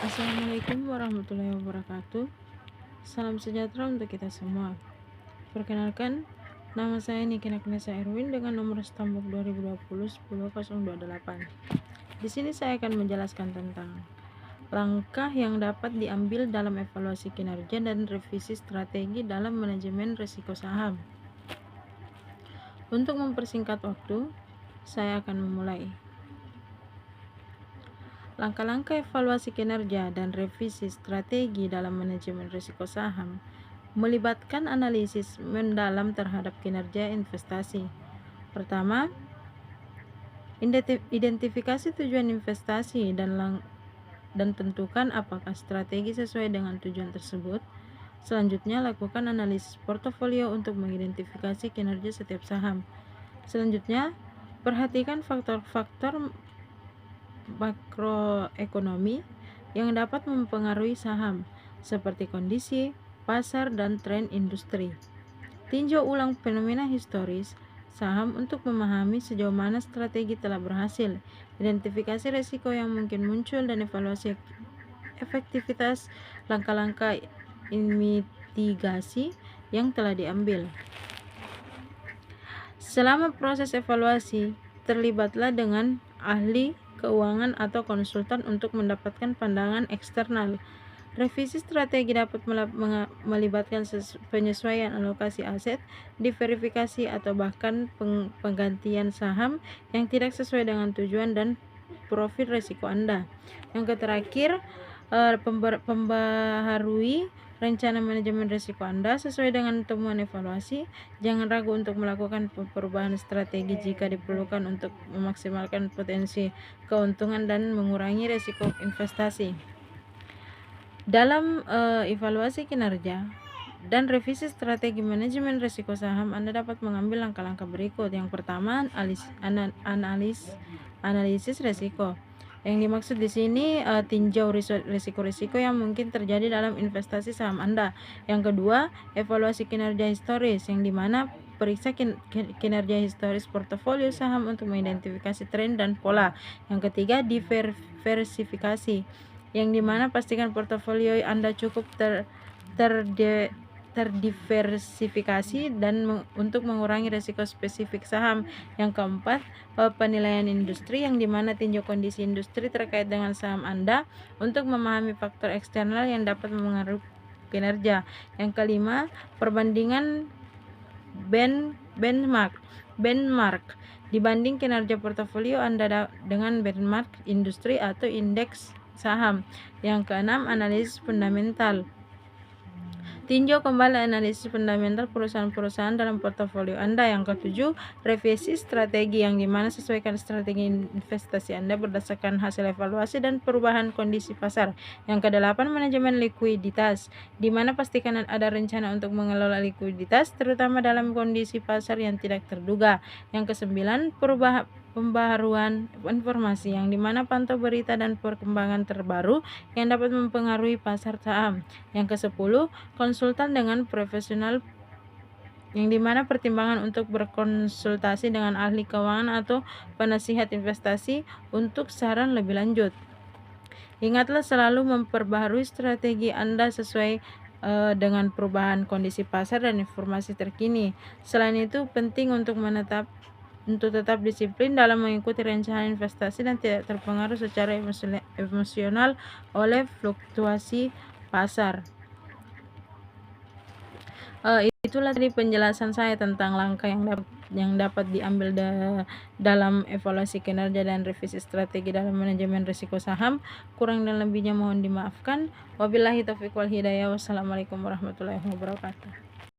Assalamualaikum warahmatullahi wabarakatuh. Salam sejahtera untuk kita semua. Perkenalkan, nama saya Niki Nagnesa Erwin dengan nomor stambuk 2020 10028. Di sini saya akan menjelaskan tentang langkah yang dapat diambil dalam evaluasi kinerja dan revisi strategi dalam manajemen risiko saham. Untuk mempersingkat waktu, saya akan memulai. Langkah-langkah evaluasi kinerja dan revisi strategi dalam manajemen risiko saham melibatkan analisis mendalam terhadap kinerja investasi. Pertama, identifikasi tujuan investasi dan tentukan apakah strategi sesuai dengan tujuan tersebut. Selanjutnya, lakukan analisis portofolio untuk mengidentifikasi kinerja setiap saham. Selanjutnya, perhatikan faktor-faktor makroekonomi yang dapat mempengaruhi saham, seperti kondisi pasar dan tren industri. Tinjau ulang fenomena historis saham untuk memahami sejauh mana strategi telah berhasil, identifikasi risiko yang mungkin muncul, dan evaluasi efektivitas langkah-langkah mitigasi yang telah diambil. Selama proses evaluasi, terlibatlah dengan ahli keuangan atau konsultan untuk mendapatkan pandangan eksternal. Revisi strategi dapat melibatkan penyesuaian alokasi aset, diverifikasi, atau bahkan penggantian saham yang tidak sesuai dengan tujuan dan profil risiko Anda. Yang terakhir, pembaharui rencana manajemen risiko Anda sesuai dengan temuan evaluasi. Jangan ragu untuk melakukan perubahan strategi jika diperlukan untuk memaksimalkan potensi keuntungan dan mengurangi risiko investasi. Dalam evaluasi kinerja dan revisi strategi manajemen risiko saham, Anda dapat mengambil langkah-langkah berikut. Yang pertama, analisis risiko. Yang dimaksud di sini tinjau risiko-risiko yang mungkin terjadi dalam investasi saham Anda. Yang kedua, evaluasi kinerja historis, yang dimana periksa kinerja historis portofolio saham untuk mengidentifikasi tren dan pola. Yang ketiga, diversifikasi, yang dimana pastikan portofolio Anda cukup terdiversifikasi dan untuk mengurangi risiko spesifik saham. Yang keempat, penilaian industri, yang dimana tinjau kondisi industri terkait dengan saham Anda untuk memahami faktor eksternal yang dapat mempengaruhi kinerja. Yang kelima, perbandingan benchmark dibanding kinerja portofolio Anda dengan benchmark industri atau indeks saham. Yang keenam, analisis fundamental. Tinjau kembali analisis fundamental perusahaan-perusahaan dalam portofolio Anda. Yang ketujuh, revisi strategi, yang dimana sesuaikan strategi investasi Anda berdasarkan hasil evaluasi dan perubahan kondisi pasar. Yang kedelapan, manajemen likuiditas, dimana pastikan ada rencana untuk mengelola likuiditas, terutama dalam kondisi pasar yang tidak terduga. Yang kesembilan, pembaharuan informasi, yang dimana pantau berita dan perkembangan terbaru yang dapat mempengaruhi pasar saham. Yang ke-10, konsultan dengan profesional, yang dimana pertimbangan untuk berkonsultasi dengan ahli keuangan atau penasihat investasi untuk saran lebih lanjut. Ingatlah selalu memperbaharui strategi Anda sesuai dengan perubahan kondisi pasar dan informasi terkini. Selain itu, penting untuk tetap disiplin dalam mengikuti rencana investasi dan tidak terpengaruh secara emosional oleh fluktuasi pasar. Itulah tadi penjelasan saya tentang langkah yang dapat diambil dalam evaluasi kinerja dan revisi strategi dalam manajemen risiko saham. Kurang dan lebihnya mohon dimaafkan. Wabillahi taufiq wal hidayah. Wassalamualaikum warahmatullahi wabarakatuh.